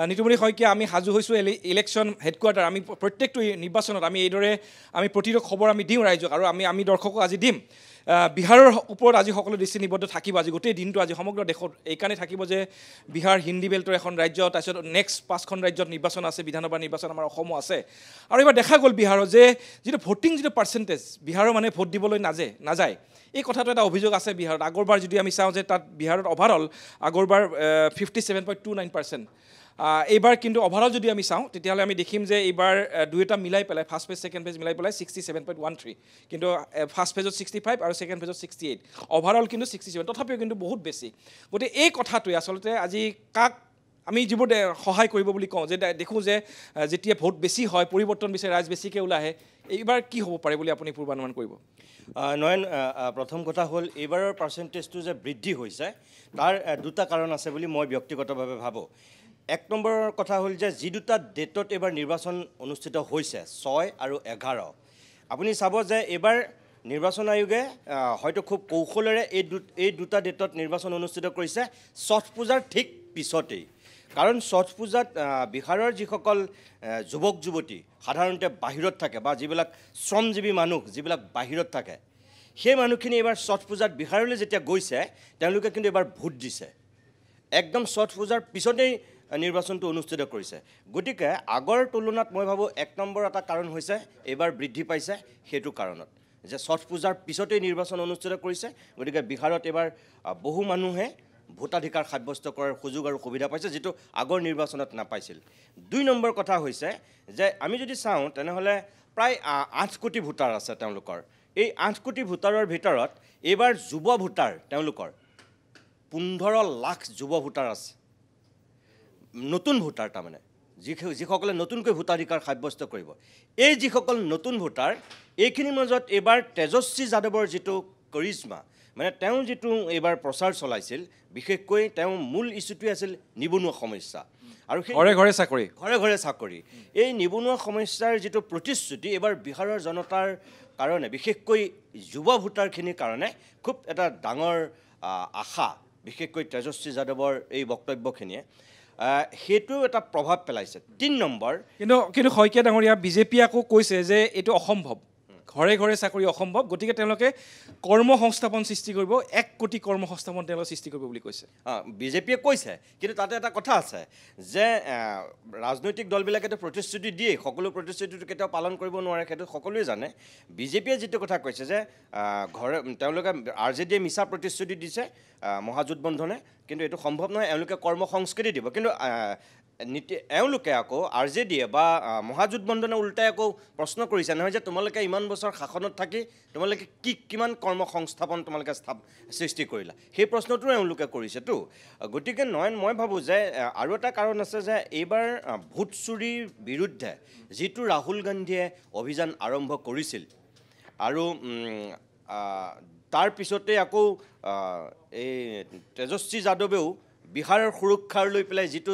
নিতুমণি শইকীয়া আমি সাজু হৈছোঁ ইলেকশ্যন হেডকোৱাৰ্টাৰ আমি প্ৰত্যেকটো নিৰ্বাচনত আমি এইদৰে আমি প্ৰতিটো খবৰ আমি দিওঁ ৰাইজক আৰু আমি দৰ্শকক আজি দিম বিহাৰৰ ওপৰত আজি সকলো দৃষ্টি নিবদ্ধ থাকিব আজি গোটেই দিনটো আজি সমগ্ৰ দেশত এইকাৰণে থাকিব যে বিহাৰ হিন্দী বেল্টৰ এখন ৰাজ্য তাৰপিছত নেক্সট 5খন ৰাজ্যত নিৰ্বাচন আছে বিধানসভা নিৰ্বাচন আমাৰ অসমো আছে আৰু এবাৰ দেখা গ'ল বিহাৰত যে যিটো ভোটিং যিটো পাৰ্চেণ্টেজ বিহাৰৰ মানুহে ভোট দিবলৈ নাযায় এই কথাটো এটা অভিযোগ আছে বিহাৰত আগৰবাৰ যদি আমি চাওঁ যে তাত বিহাৰত অভাৰঅল আগৰবাৰ 57.29%। এইবাৰ কিন্তু অভাৰঅল যদি আমি চাওঁ তেতিয়াহ'লে আমি দেখিম যে এইবাৰ দুয়োটা মিলাই পেলাই ফাৰ্ষ্ট ফেজ ছেকেণ্ড ফেজ মিলাই পেলাই 67.13 কিন্তু ফাৰ্ষ্ট ফেজত 65 আৰু ছেকেণ্ড ফেজত 68 অভাৰঅল কিন্তু 67 তথাপিও কিন্তু বহুত বেছি গতিকে এই কথাটোৱে আচলতে আজি কাক আমি যিবোৰ সহায় কৰিব বুলি কওঁ যে দেখোঁ যে যেতিয়া ভোট বেছি হয় পৰিৱৰ্তন বিচাৰে ৰাইজ বেছিকৈ ওলাই আহে এইবাৰ কি হ'ব পাৰে বুলি আপুনি পূৰ্বানুমান কৰিব নয়ন প্ৰথম কথা হ'ল এইবাৰৰ পাৰ্চেণ্টেজটো যে বৃদ্ধি হৈছে তাৰ দুটা কাৰণ আছে বুলি মই ব্যক্তিগতভাৱে ভাবোঁ এক নম্বৰৰ কথা হ'ল যে যি দুটা ডেটত এইবাৰ নিৰ্বাচন অনুষ্ঠিত হৈছে 6 আৰু 11 আপুনি চাব যে এইবাৰ নিৰ্বাচন আয়োগে হয়তো খুব কৌশলেৰে এই দুটা ডেটত নিৰ্বাচন অনুষ্ঠিত কৰিছে ছঠ পূজাৰ ঠিক পিছতেই কাৰণ ছঠ পূজাত বিহাৰৰ যিসকল যুৱক যুৱতী সাধাৰণতে বাহিৰত থাকে বা যিবিলাক শ্ৰমজীৱী মানুহ যিবিলাক বাহিৰত থাকে সেই মানুহখিনি এইবাৰ ছঠ পূজাত বিহাৰলৈ যেতিয়া গৈছে তেওঁলোকে কিন্তু এইবাৰ ভোট দিছে একদম ছঠ পূজাৰ পিছতেই নিৰ্বাচনটো অনুষ্ঠিত কৰিছে গতিকে আগৰ তুলনাত মই ভাবোঁ এক নম্বৰ এটা কাৰণ হৈছে এইবাৰ বৃদ্ধি পাইছে সেইটো কাৰণত যে ছঠ পূজাৰ পিছতেই নিৰ্বাচন অনুষ্ঠিত কৰিছে গতিকে বিহাৰত এইবাৰ বহু মানুহে ভোটাধিকাৰ সাব্যস্ত কৰাৰ সুযোগ আৰু সুবিধা পাইছে যিটো আগৰ নিৰ্বাচনত নাপাইছিল 2 নম্বৰ কথা হৈছে যে আমি যদি চাওঁ তেনেহ'লে প্ৰায় 8 কোটি ভোটাৰ আছে তেওঁলোকৰ এই 8 কোটি ভোটাৰৰ ভিতৰত এইবাৰ যুৱ ভোটাৰ তেওঁলোকৰ 15 লাখ যুৱ ভোটাৰ আছে নতুন ভোটাৰ তাৰমানে যিসকলে নতুনকৈ ভোটাধিকাৰ সাব্যস্ত কৰিব এই যিসকল নতুন ভোটাৰ এইখিনিৰ মাজত এইবাৰ তেজস্বী যাদৱৰ যিটো কৰিশ্মা মানে তেওঁ যিটো এইবাৰ প্ৰচাৰ চলাইছিল বিশেষকৈ তেওঁ মূল ইছ্যুটোৱে আছিল নিবনুৱা সমস্যা আৰু ঘৰে ঘৰে চাকৰি এই নিবনুৱা সমস্যাৰ যিটো প্ৰতিশ্ৰুতি এইবাৰ বিহাৰৰ জনতাৰ কাৰণে বিশেষকৈ যুৱ ভোটাৰখিনিৰ কাৰণে খুব এটা ডাঙৰ আশা বিশেষকৈ তেজস্বী যাদৱৰ এই বক্তব্যখিনিয়ে সেইটো এটা প্ৰভাৱ পেলাইছে 3 নম্বৰ কিন্তু শইকীয়া ডাঙৰীয়া বিজেপি আকৌ কৈছে যে এইটো অসম্ভৱ ঘৰে ঘৰে চাকৰি অসম্ভৱ গতিকে তেওঁলোকে কৰ্মসংস্থাপন সৃষ্টি কৰিব 1 কোটি কৰ্মসংস্থাপন তেওঁলোকে সৃষ্টি কৰিব বুলি কৈছে বিজেপিয়ে কৈছে কিন্তু তাতে এটা কথা আছে যে ৰাজনৈতিক দলবিলাকেতো প্ৰতিশ্ৰুতি দিয়ে সকলো প্ৰতিশ্ৰুতিটো কেতিয়াও পালন কৰিব নোৱাৰে সেইটো সকলোৱে জানে বিজেপিয়ে যিটো কথা কৈছে যে ঘৰে তেওঁলোকে আৰজেডিয়ে মিছা প্ৰতিশ্ৰুতি দিছে মহাজোঁট বন্ধনে কিন্তু এইটো সম্ভৱ নহয় এওঁলোকে কৰ্মসংস্কৃতি দিব কিন্তু এওঁলোকে আকৌ আৰজেডিয়ে বা মহাজোঁট বন্ধনে উল্টাই আকৌ প্ৰশ্ন কৰিছে নহয় যে তোমালোকে ইমান বছৰ শাসনত থাকি তোমালোকে কিমান কৰ্মসংস্থাপন তোমালোকে সৃষ্টি কৰিলা সেই প্ৰশ্নটো এওঁলোকে কৰিছেতো গতিকে নয়ন মই ভাবোঁ যে আৰু এটা কাৰণ আছে যে এইবাৰ ভোট চুৰিৰ বিৰুদ্ধে যিটো ৰাহুল গান্ধীয়ে অভিযান আৰম্ভ কৰিছিল আৰু তাৰ পিছতে আকৌ এই তেজস্বী যাদৱেও বিহাৰৰ সুৰক্ষাৰ লৈ পেলাই যিটো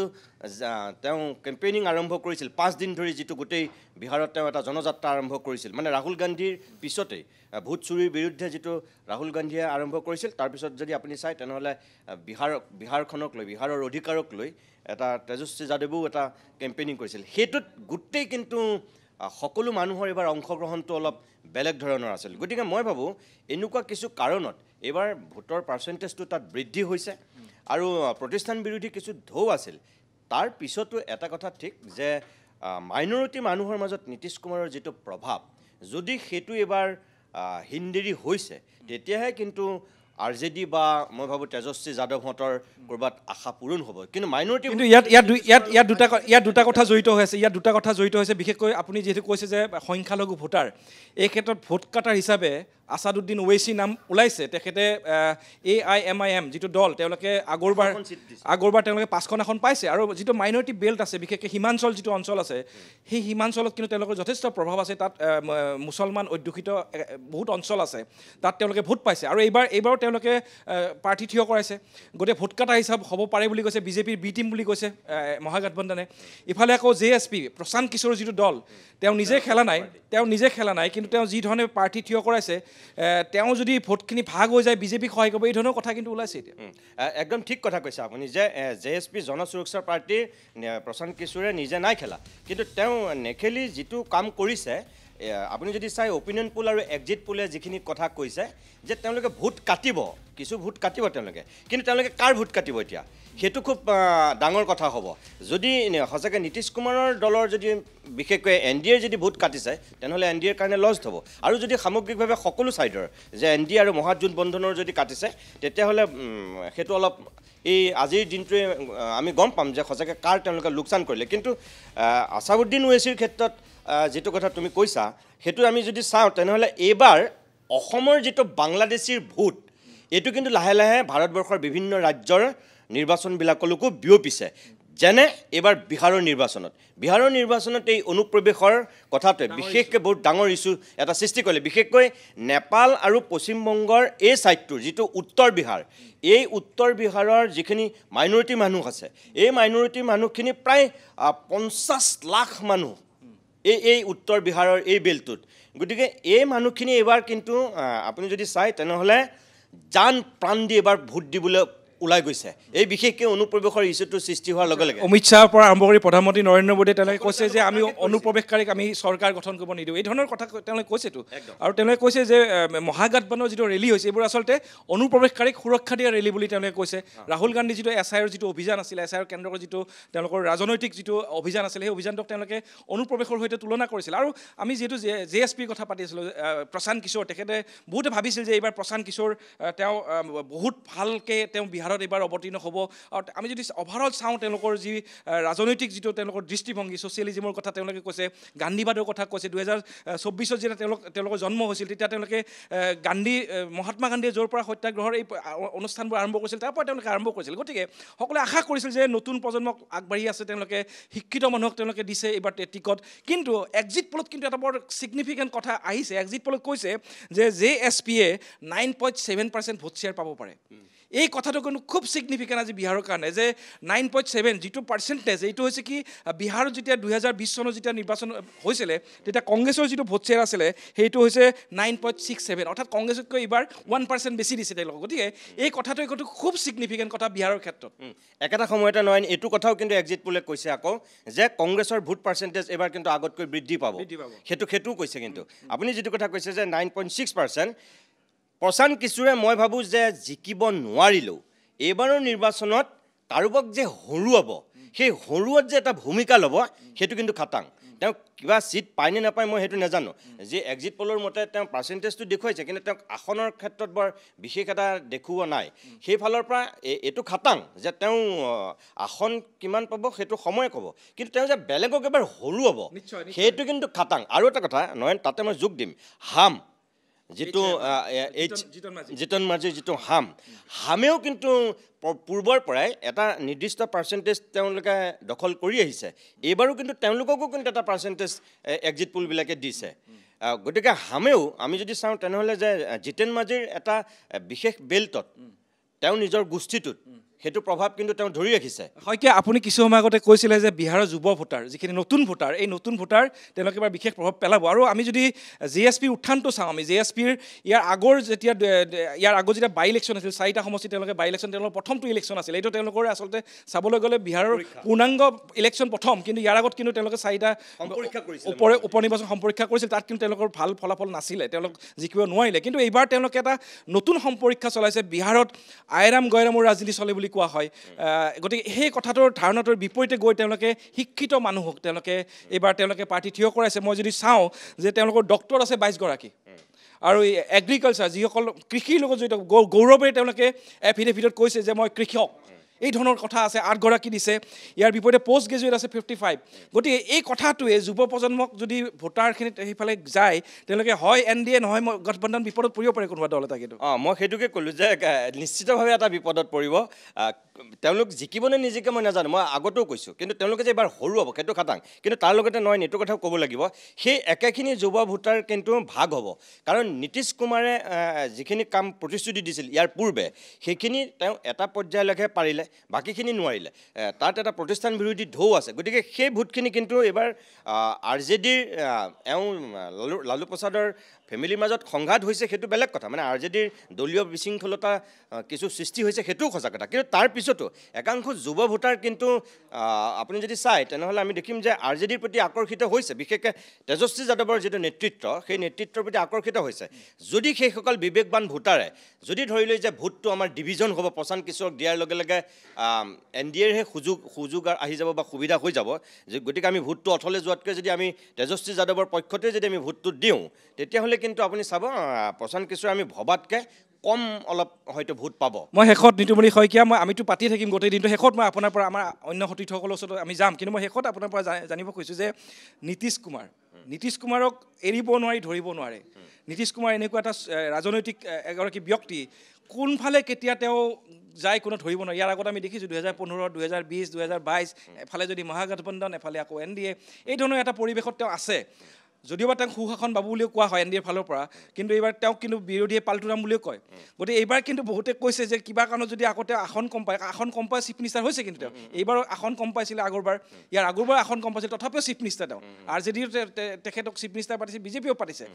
তেওঁ কেম্পেইনিং আৰম্ভ কৰিছিল 5 দিন ধৰি যিটো গোটেই বিহাৰত তেওঁ এটা জনযাত্ৰা আৰম্ভ কৰিছিল মানে ৰাহুল গান্ধীৰ পিছতেই ভোট চুৰিৰ বিৰুদ্ধে যিটো ৰাহুল গান্ধীয়ে আৰম্ভ কৰিছিল তাৰপিছত যদি আপুনি চায় তেনেহ'লে বিহাৰখনক লৈ বিহাৰৰ অধিকাৰক লৈ এটা তেজস্বী যাদৱেও এটা কেম্পেইনিং কৰিছিল সেইটোত গোটেই কিন্তু সকলো মানুহৰ এইবাৰ অংশগ্ৰহণটো অলপ বেলেগ ধৰণৰ আছিল গতিকে মই ভাবোঁ এনেকুৱা কিছু কাৰণত এইবাৰ ভোটৰ পাৰ্চেণ্টেজটো তাত বৃদ্ধি হৈছে আৰু প্ৰতিষ্ঠান বিৰোধী কিছু ঢৌ আছিল তাৰ পিছতো এটা কথা ঠিক যে মাইনৰিটি মানুহৰ মাজত নীতিশ কুমাৰৰ যিটো প্ৰভাৱ যদি সেইটো এবাৰ হিন্দেৰী হৈছে তেতিয়াহে কিন্তু আৰজেডি বা মই ভাবোঁ তেজস্বী যাদৱহঁতৰ ক'ৰবাত আশা পূৰণ হ'ব কিন্তু মাইনৰিটি কিন্তু ইয়াত দুটা কথা জড়িত হৈছে বিশেষকৈ আপুনি যিহেতু কৈছে যে সংখ্যালঘু ভোটাৰ এই ক্ষেত্ৰত ভোট কাটাৰ হিচাপে আছাদুদ্দিন ওৱেইচি নাম ওলাইছে তেখেতে AIMIM যিটো দল তেওঁলোকে আগৰবাৰ তেওঁলোকে 5খন আসন পাইছে আৰু যিটো মাইনৰিটি বেল্ট আছে বিশেষকৈ সীমাঞ্চল যিটো অঞ্চল আছে সেই সীমাঞ্চলত কিন্তু তেওঁলোকৰ যথেষ্ট প্ৰভাৱ আছে তাত মুছলমান অধ্যুষিত বহুত অঞ্চল আছে তাত তেওঁলোকে ভোট পাইছে আৰু এইবাৰো তেওঁলোকে প্ৰাৰ্থী থিয় কৰাইছে গতিকে ভোট কাটা হিচাপ হ'ব পাৰে বুলি কৈছে বিজেপিৰ বি টিম বুলি কৈছে মহাগঠবন্ধনে ইফালে আকৌ JSP প্ৰশান্ত কিশোৰৰ যিটো দল তেওঁ নিজে খেলা নাই কিন্তু তেওঁ যি ধৰণে প্ৰাৰ্থী থিয় কৰাইছে তেওঁ যদি ভোটখিনি ভাগ হৈ যায় বিজেপিক সহায় কৰিব, এই ধৰণৰ কথা কিন্তু ওলাইছে এতিয়া। একদম ঠিক কথা কৈছে আপুনি যে JSP জন সুৰক্ষা পাৰ্টীৰ প্ৰশান্ত কিশোৰে নিজে নাই খেলা, কিন্তু তেওঁ নেখেলি যিটো কাম কৰিছে, আপুনি যদি চাই অপিনিয়ন পোল আৰু এক্সিট পোলে যিখিনি কথা কৈছে যে তেওঁলোকে ভোট কাটিব, কিছু ভোট কাটিব তেওঁলোকে, কিন্তু তেওঁলোকে কাৰ ভোট কাটিব এতিয়া সেইটো খুব ডাঙৰ কথা হ'ব। যদি সঁচাকৈ নীতিশ কুমাৰৰ দলৰ যদি বিশেষকৈ NDAৰ যদি ভোট কাটিছে তেনেহ'লে NDAৰ কাৰণে লষ্ট হ'ব, আৰু যদি সামগ্ৰিকভাৱে সকলো ছাইডৰ যে NDA আৰু মহাজোঁটবন্ধনৰ যদি কাটিছে তেতিয়াহ'লে সেইটো অলপ এই আজিৰ দিনটোৱে আমি গম পাম যে সঁচাকৈ কাৰ তেওঁলোকে লোকচান কৰিলে। কিন্তু আছাদুদ্দিন ওৱেইছিৰ ক্ষেত্ৰত যিটো কথা তুমি কৈছা সেইটো আমি যদি চাওঁ তেনেহ'লে এইবাৰ অসমৰ যিটো বাংলাদেশীৰ ভোট এইটো কিন্তু লাহে লাহে ভাৰতবৰ্ষৰ বিভিন্ন ৰাজ্যৰ নিৰ্বাচনবিলাকলৈকো বিয়পিছে। যেনে এইবাৰ বিহাৰৰ নিৰ্বাচনত এই অনুপ্ৰৱেশৰ কথাটোৱে বিশেষকৈ বহুত ডাঙৰ ইছ্যু এটা সৃষ্টি কৰিলে। বিশেষকৈ নেপাল আৰু পশ্চিমবংগৰ এই ছাইডটোৰ যিটো উত্তৰ বিহাৰ, এই উত্তৰ বিহাৰৰ যিখিনি মাইনৰিটি মানুহ আছে, এই মাইনৰিটি মানুহখিনি প্ৰায় 50 লাখ মানুহ এই উত্তৰ বিহাৰৰ এই বেলটোত। গতিকে এই মানুহখিনি এইবাৰ কিন্তু আপুনি যদি চাই তেনেহ'লে জান প্ৰাণ দি এইবাৰ ভোট দিবলৈ ওলাই গৈছে। এই বিশেষকৈ অনুপ্ৰৱেশৰ ইছ্যুটো সৃষ্টি হোৱাৰ লগে লগে অমিত শ্বাহৰ পৰা আৰম্ভ কৰি প্ৰধানমন্ত্ৰী নৰেন্দ্ৰ মোদীয়ে তেওঁলোকে কৈছে যে আমি অনুপ্ৰৱেশকাৰীক আমি চৰকাৰ গঠন কৰিব নিদিওঁ, এই ধৰণৰ কথা তেওঁলোকে কৈছেতো। আৰু তেওঁলোকে কৈছে যে মহাগঠবন্ধনৰ যিটো ৰেলী হৈছে এইবোৰ আচলতে অনুপ্ৰৱেশকাৰীক সুৰক্ষা দিয়া ৰেলী বুলি তেওঁলোকে কৈছে। ৰাহুল গান্ধী যিটো SIৰ যিটো অভিযান আছিলে, SIৰ কেন্দ্ৰৰ যিটো তেওঁলোকৰ ৰাজনৈতিক যিটো অভিযান আছিলে, সেই অভিযানটোক তেওঁলোকে অনুপ্ৰৱেশৰ সৈতে তুলনা কৰিছিল। আৰু আমি যিহেতু JSPৰ কথা পাতি আছিলোঁ, প্ৰশান্ত কিশোৰ, তেখেতে বহুতে ভাবিছিল যে এইবাৰ প্ৰশান্ত কিশোৰ তেওঁ বহুত ভালকৈ তেওঁ বিহাৰত এইবাৰ অৱতীৰ্ণ হ'ব। আৰু আমি যদি অভাৰঅল চাওঁ তেওঁলোকৰ যি ৰাজনৈতিক যিটো তেওঁলোকৰ দৃষ্টিভংগী, ছ'চিয়েলিজিমৰ কথা তেওঁলোকে কৈছে, গান্ধীবাদৰ কথা কৈছে। 2024 যেতিয়া তেওঁলোকৰ জন্ম হৈছিল তেতিয়া তেওঁলোকে মহাত্মা গান্ধীয়ে য'ৰ পৰা সত্যাগ্ৰহৰ এই অনুষ্ঠানবোৰ আৰম্ভ কৰিছিল তাৰ পৰা তেওঁলোকে আৰম্ভ কৰিছিল। গতিকে সকলোৱে আশা কৰিছিল যে নতুন প্ৰজন্মক আগবাঢ়ি আছে, তেওঁলোকে শিক্ষিত মানুহক তেওঁলোকে দিছে এইবাৰ টিকট। কিন্তু এক্সিট পলত কিন্তু এটা বৰ ছিগনিফিকেণ্ট কথা আহিছে। এক্সিট পলত কৈছে যে JSPয়ে 9.7% ভোট শ্বেয়াৰ পাব পাৰে। এই কথাটো কিন্তু খুব ছিগনিফিকেণ্ট আজি বিহাৰৰ কাৰণে, যে 9.7 যিটো পাৰ্চেণ্টেজ, এইটো হৈছে কি বিহাৰত যেতিয়া 2020 চনত যেতিয়া নিৰ্বাচন হৈছিলে তেতিয়া কংগ্ৰেছৰ যিটো ভোট শ্বেয়াৰ আছিলে সেইটো হৈছে 9.67, অৰ্থাৎ কংগ্ৰেছতকৈ এইবাৰ 1% বেছি দিছে তেওঁলোকক। গতিকে এই কথাটো খুব ছিগনিফিকেণ্ট কথা বিহাৰৰ ক্ষেত্ৰত। একেটা সময়তে নহয়, এইটো কথাও কিন্তু এক্সিট পোলে কৈছে আকৌ যে কংগ্ৰেছৰ ভোট পাৰ্চেণ্টেজ এইবাৰ কিন্তু আগতকৈ বৃদ্ধি পাব, সেইটোও কৈছে। কিন্তু আপুনি যিটো কথা কৈছে যে 9.6%, প্ৰশান্ত কিশোৰে মই ভাবোঁ যে জিকিব নোৱাৰিলেও এইবাৰৰ নিৰ্বাচনত কাৰোবাক যে হৰুৱাব, সেই হৰুৱাত যে এটা ভূমিকা ল'ব সেইটো কিন্তু খাটাং। তেওঁ কিবা ছিট পায় নে নাপায় মই সেইটো নাজানো, যে এক্সিট পলৰ মতে তেওঁ পাৰ্চেণ্টেজটো দেখুৱাইছে কিন্তু তেওঁক আসনৰ ক্ষেত্ৰত বৰ বিশেষ এটা দেখুওৱা নাই। সেইফালৰ পৰা এইটো খাটাং যে তেওঁ আসন কিমান পাব সেইটো সময়ে ক'ব, কিন্তু তেওঁ যে বেলেগক এবাৰ হৰুৱাব সেইটো কিন্তু খাটাং। আৰু এটা কথা নয়ন, তাতে মই যোগ দিম, যিটো জিতন মাঝিৰ যিটো হামেও কিন্তু পূৰ্বৰ পৰাই এটা নিৰ্দিষ্ট পাৰ্চেণ্টেজ তেওঁলোকে দখল কৰি আহিছে। এইবাৰো কিন্তু তেওঁলোককো কিন্তু এটা পাৰ্চেণ্টেজ এক্সিট পোলবিলাকে দিছে। গতিকে হামেও আমি যদি চাওঁ তেনেহ'লে যে জিতেন মাঝিৰ এটা বিশেষ বেল্টত তেওঁ নিজৰ গোষ্ঠীটোত সেইটো প্ৰভাৱ কিন্তু তেওঁ ধৰি ৰাখিছে। শইকীয়া, আপুনি কিছু সময় আগতে কৈছিলে যে বিহাৰৰ যুৱ ভোটাৰ, যিখিনি নতুন ভোটাৰ, এই নতুন ভোটাৰ তেওঁলোকে এবাৰ বিশেষ প্ৰভাৱ পেলাব। আৰু আমি যদি JSPৰ উত্থানটো চাওঁ, আমি JSPৰ ইয়াৰ আগৰ যেতিয়া বাই ইলেকশ্যন আছিল, 4টা সমষ্টি তেওঁলোকে বাই ইলেকশ্যন, তেওঁলোকৰ প্ৰথমটো ইলেকশ্যন আছিল। এইটো তেওঁলোকৰ আচলতে চাবলৈ গ'লে বিহাৰৰ পূৰ্ণাংগ ইলেকশ্যন প্ৰথম, কিন্তু ইয়াৰ আগত কিন্তু তেওঁলোকে 4টা উপনিৰ্বাচন সম্পৰীক্ষা কৰিছিল। তাত কিন্তু তেওঁলোকৰ ভাল ফলাফল নাছিলে, তেওঁলোক জিকিব নোৱাৰিলে। কিন্তু এইবাৰ তেওঁলোকে এটা নতুন সম্পৰীক্ষা চলাইছে। বিহাৰত আইৰাম গয়ৰামৰ ৰাজনীতি চলে বুলি কোৱা হয়। গতিকে সেই কথাটোৰ ধাৰণাটোৰ বিপৰীতে গৈ তেওঁলোকে শিক্ষিত মানুহক এইবাৰ পাৰ্টি থিয় কৰাইছে। মই যদি চাওঁ যে তেওঁলোকৰ ডক্টৰ আছে 22 গৰাকী, আৰু এগ্ৰিকালচাৰ যিসকল কৃষিৰ লগত জড়িত গৌৰৱেৰে তেওঁলোকে এফিডেভিটত কৈছে যে মই কৃষক, এই ধৰণৰ কথা আছে। 8 গৰাকী দিছে। ইয়াৰ বিপৰীতে পষ্ট গ্ৰেজুৱেট আছে 55। গতিকে এই কথাটোৱে যুৱ প্ৰজন্মক যদি ভোটাৰখিনিত সেইফালে যায় তেওঁলোকে হয় NDA নহয় গঠবন্ধন বিপদত পৰিব পাৰে কোনোবা দল এটা। কিন্তু মই সেইটোকে ক'লোঁ যে নিশ্চিতভাৱে এটা বিপদত পৰিব। তেওঁলোক জিকিবনে নিজিকে মই নাজানো, মই আগতেও কৈছোঁ, কিন্তু তেওঁলোকে যে এবাৰ হৰুৱাব সেইটো খাটাং। কিন্তু তাৰ লগতে নহয়, এইটো কথাও ক'ব লাগিব, সেই একেখিনি যুৱ ভোটাৰ কিন্তু ভাগ হ'ব। কাৰণ নীতিশ কুমাৰে যিখিনি কাম প্ৰতিশ্ৰুতি দিছিল ইয়াৰ পূৰ্বে, সেইখিনি তেওঁ এটা পৰ্যায়লৈকে পাৰিলে, বাকীখিনি নোৱাৰিলে। তাত এটা প্ৰতিষ্ঠান বিৰোধী ঢৌ আছে। গতিকে সেই ভোটখিনি কিন্তু এইবাৰ RJDৰ লালু প্ৰসাদৰ ফেমিলিৰ মাজত সংঘাত হৈছে সেইটো বেলেগ কথা মানে আৰ জে ডিৰ দলীয় বিশৃংখলতা কিছু সৃষ্টি হৈছে সেইটোও সঁচা কথা কিন্তু তাৰ পিছতো একাংশ যুৱ ভোটাৰ কিন্তু আপুনি যদি চায় তেনেহ'লে আমি দেখিম যে আৰ জে ডিৰ প্ৰতি আকৰ্ষিত হৈছে বিশেষকৈ তেজস্বী যাদৱৰ যিটো নেতৃত্ব সেই নেতৃত্বৰ প্ৰতি আকৰ্ষিত হৈছে যদি সেইসকল বিবেকবান ভোটাৰে যদি ধৰি লৈ যে ভোটটো আমাৰ ডিভিজন হ'ব প্ৰশান্ত কিশোৰক দিয়াৰ লগে লগে এন ডি এৰহে সুযোগ আহি যাব বা সুবিধা হৈ যাব যে গতিকে আমি ভোটটো অথলে যোৱাতকৈ যদি আমি তেজস্বী যাদৱৰ পক্ষতে যদি আমি ভোটটো দিওঁ তেতিয়াহ'লে কিন্তু আপুনি চাব প্ৰশান্ত কিশোৰে আমি ভবাতকৈ কম অলপ হয়তো ভোট পাব মই শেষত নিতুমণি শইকীয়া আমিতো পাতি থাকিম গোটেই দিনটো শেষত মই আপোনাৰ পৰা আমাৰ অন্য সতীৰ্থসকলৰ ওচৰত আমি যাম কিন্তু মই শেষত আপোনাৰ পৰা জানিব খুজিছোঁ যে নীতিশ কুমাৰক এৰিব নোৱাৰি ধৰিব নোৱাৰে নীতিশ কুমাৰ এনেকুৱা এটা ৰাজনৈতিক এগৰাকী ব্যক্তি কোনফালে কেতিয়া তেওঁ যায় কোনো ধৰিব নোৱাৰে ইয়াৰ আগত আমি দেখিছোঁ 2015 2020 2022 এফালে যদি মহাগঠবন্ধন এফালে আকৌ এন ডি এ এই ধৰণৰ এটা পৰিৱেশত তেওঁ আছে যদিওবা তেওঁক সুশাসন বাবু বুলিও কোৱা হয় এন ডি এৰ ফালৰ পৰা কিন্তু এইবাৰ তেওঁক কিন্তু বিৰোধীয়ে পাল্টুৰাম বুলিও কয় গতিকে এইবাৰ কিন্তু বহুতে কৈছে যে কিবা কাৰণত যদি আকৌ তেওঁ আসন কম পায় চিফ মিনিষ্টাৰ হৈছে কিন্তু তেওঁ এইবাৰ আসন কম পাইছিলে আগৰবাৰ ইয়াৰ আগৰবাৰ আসন কম পাইছিল তথাপিও চিফ মিনিষ্টাৰ তেওঁ আৰ জে ডিৰ তেখেতক চিফ মিনিষ্টাৰ পাতিছে বিজেপিও পাতিছে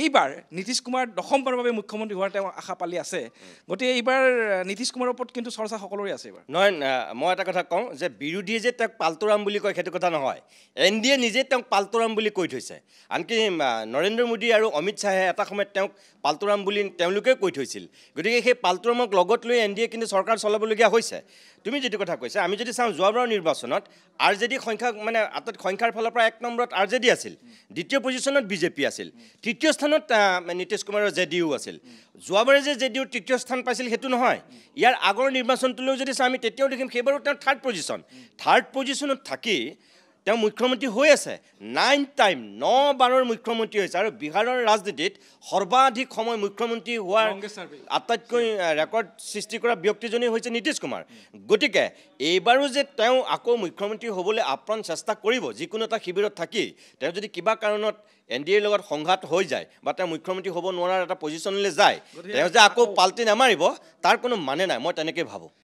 এইবাৰ নীতিশ কুমাৰ দশমবাৰৰ বাবে মুখ্যমন্ত্ৰী হোৱাৰ তেওঁ আশা পালি আছে গতিকে এইবাৰ নীতিশ কুমাৰৰ ওপৰত কিন্তু চৰ্চা সকলোৰে আছে এইবাৰ নহয় মই এটা কথা কওঁ যে বিৰোধীয়ে যে তেওঁক পাল্টুৰাম বুলি কয় সেইটো কথা নহয় এন ডি এ নিজে তেওঁক পাল্টুৰাম বুলি কৈ থৈছে আনকি নৰেন্দ্ৰ মোদী আৰু অমিত শ্বাহে এটা সময়ত তেওঁক পাল্টুৰাম বুলি তেওঁলোকে কৈ থৈছিল গতিকে সেই পাল্টুৰামক লগত লৈ এন ডি এ কিন্তু চৰকাৰ চলাবলগীয়া হৈছে তুমি যিটো কথা কৈছা আমি যদি চাওঁ যোৱাবাৰৰ নিৰ্বাচনত আৰ জে ডি সংখ্যা মানে সংখ্যাৰ ফালৰ পৰা 1 নম্বৰত আৰ জে ডি আছিল দ্বিতীয় পজিশ্যনত বিজেপি আছিল তৃতীয় স্থানত নীতিশ কুমাৰৰ জে ডি ইউ আছিল যোৱাবাৰে যে জে ডি ইউৰ তৃতীয় স্থান পাইছিল সেইটো নহয় ইয়াৰ আগৰ নিৰ্বাচনটোলৈও যদি চাওঁ আমি তেতিয়াও দেখিম সেইবাৰো তেওঁ থাৰ্ড পজিশ্যনত থাকি তেওঁ মুখ্যমন্ত্ৰী হৈ আছে 9 বাৰৰ মুখ্যমন্ত্ৰী হৈছে আৰু বিহাৰৰ ৰাজনীতিত সৰ্বাধিক সময় মুখ্যমন্ত্ৰী হোৱাৰ আটাইতকৈ ৰেকৰ্ড সৃষ্টি কৰা ব্যক্তিজনেই হৈছে নীতিশ কুমাৰ গতিকে এইবাৰো যে তেওঁ আকৌ মুখ্যমন্ত্ৰী হ'বলৈ আপ্ৰাণ চেষ্টা কৰিব যিকোনো এটা শিবিৰত থাকি তেওঁ যদি কিবা কাৰণত এন ডি এৰ লগত সংঘাত হৈ যায় বা তেওঁ মুখ্যমন্ত্ৰী হ'ব নোৱাৰাৰ এটা পজিশ্যনলৈ যায় তেওঁ যে আকৌ পাল্টি নামাৰিব তাৰ কোনো মানে নাই মই তেনেকৈ ভাবোঁ